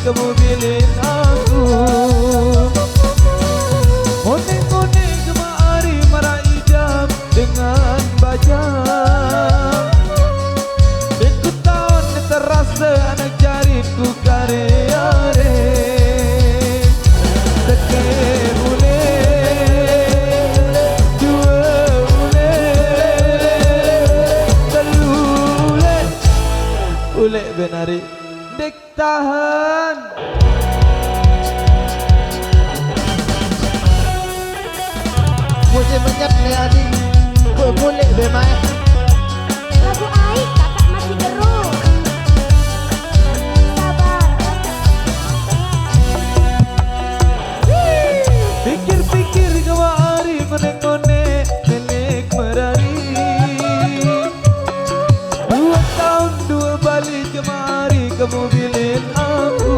kamu pilih aku. Kuning-kuning kemari meraih jam dengan bajang. Aku tahun terasa anak jaritku karya-re. Seke ule, dua ule, telu ule, ule benari dek tahan. Musim menyat ni adik boleh bermain. Lagu Aik kakak masih gerung. Sabar Pikir-pikir kemari konek-konek nenek merari. 2 tahun 2 balik kemari kamu pilih aku.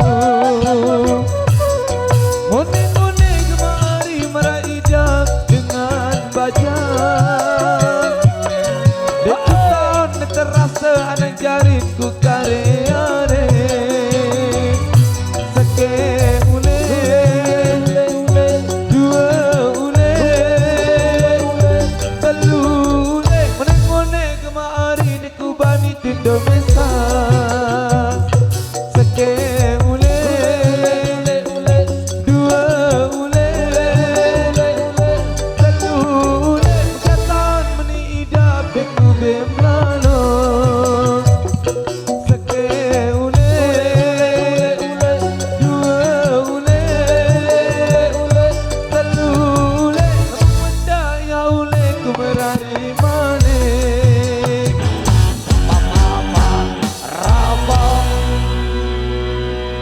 Konek-konek kemari meraih jam dengan bajang. Dekat tahun terasa anak jaritku karya-re. Seke ule, dua ule, telu ule. Konek-konek kemari di kubani tindo besa. Seke